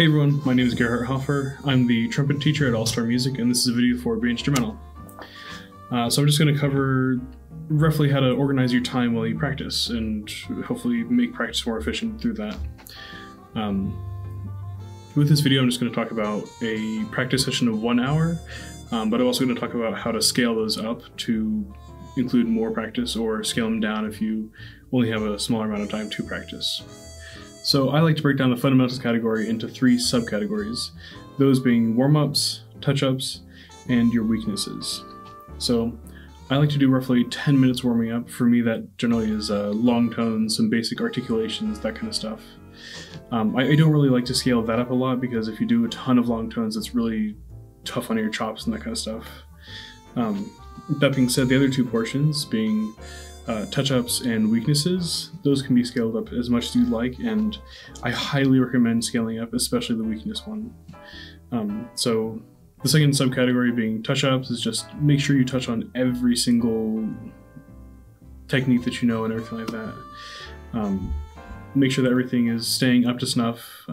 Hey everyone, my name is Gerhard Hofer. I'm the trumpet teacher at All Star Music, and this is a video for BeInstrumental. So I'm just going to cover roughly how to organize your time while you practice, and hopefully make practice more efficient through that. With this video, I'm just going to talk about a practice session of 1 hour, but I'm also going to talk about how to scale those up to include more practice, or scale them down if you only have a smaller amount of time to practice. So I like to break down the fundamentals category into 3 subcategories, those being warm-ups, touch-ups, and your weaknesses. So I like to do roughly 10 minutes warming up. For me, that generally is long tones, some basic articulations, that kind of stuff. I don't really like to scale that up a lot, because if you do a ton of long tones, it's really tough on your chops and that kind of stuff. That being said, the other 2 portions being touch-ups and weaknesses, those can be scaled up as much as you'd like, and I highly recommend scaling up, especially the weakness one. So the second subcategory being touch-ups is just make sure you touch on every single technique that you know and everything like that. Make sure that everything is staying up to snuff.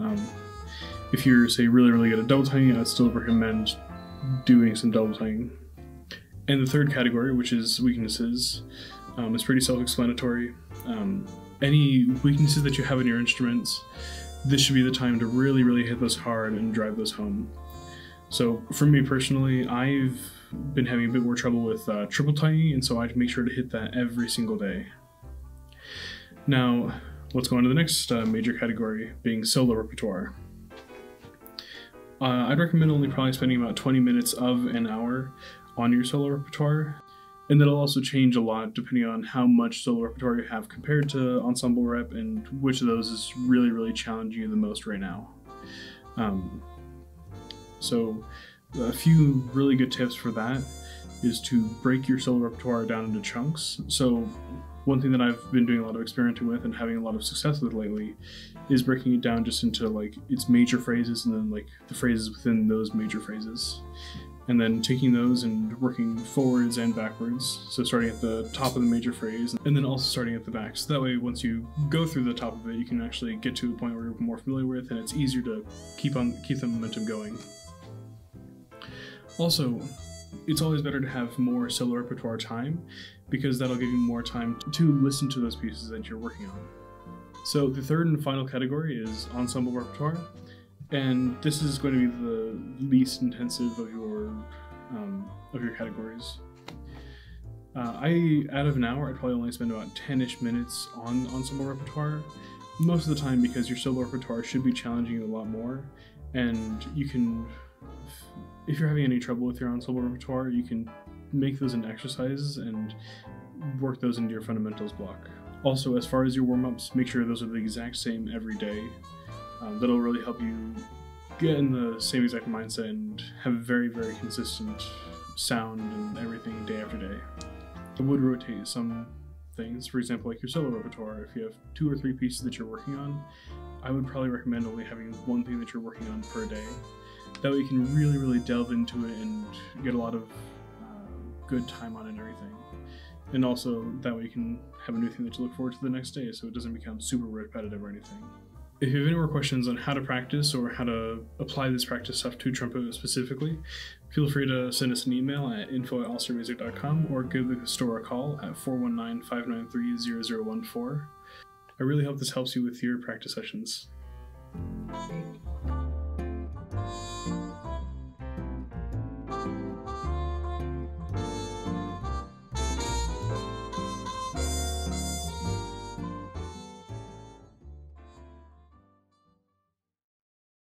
If you're, say, really good at double tonguing, I'd still recommend doing some double tonguing. And the third category, which is weaknesses, is pretty self-explanatory. Any weaknesses that you have in your instruments, this should be the time to really hit those hard and drive those home. So for me personally, I've been having a bit more trouble with triple tonguing, and so I make sure to hit that every single day. Now, let's go on to the next major category, being solo repertoire. I'd recommend only probably spending about 20 minutes of an hour on your solo repertoire. And that'll also change a lot depending on how much solo repertoire you have compared to ensemble rep, and which of those is really challenging you the most right now. So a few really good tips for that is to break your solo repertoire down into chunks. So one thing that I've been doing a lot of experimenting with and having a lot of success with lately is breaking it down just into like its major phrases, and then like the phrases within those major phrases. And then taking those and working forwards and backwards. So starting at the top of the major phrase, and then also starting at the back. So that way, once you go through the top of it, you can actually get to a point where you're more familiar with, and it's easier to keep the momentum going. Also, it's always better to have more solo repertoire time, because that'll give you more time to listen to those pieces that you're working on. So the third and final category is ensemble repertoire. And this is going to be the least intensive of your categories. Out of an hour, I'd probably only spend about 10-ish minutes on ensemble repertoire, most of the time, because your solo repertoire should be challenging you a lot more, and you can, if you're having any trouble with your ensemble repertoire, you can make those into exercises and work those into your fundamentals block. Also, as far as your warm-ups, make sure those are the exact same every day. That'll really help you get in the same exact mindset and have very consistent sound and everything day after day. I would rotate some things, for example, like your solo repertoire. If you have 2 or 3 pieces that you're working on, I would probably recommend only having 1 thing that you're working on per day. That way you can really delve into it and get a lot of good time on it and everything. And also, that way you can have a new thing that you look forward to the next day, so it doesn't become super repetitive or anything. If you have any more questions on how to practice or how to apply this practice stuff to trumpet specifically, feel free to send us an email at info@allstarmusic.com or give the store a call at 419-593-0014. I really hope this helps you with your practice sessions.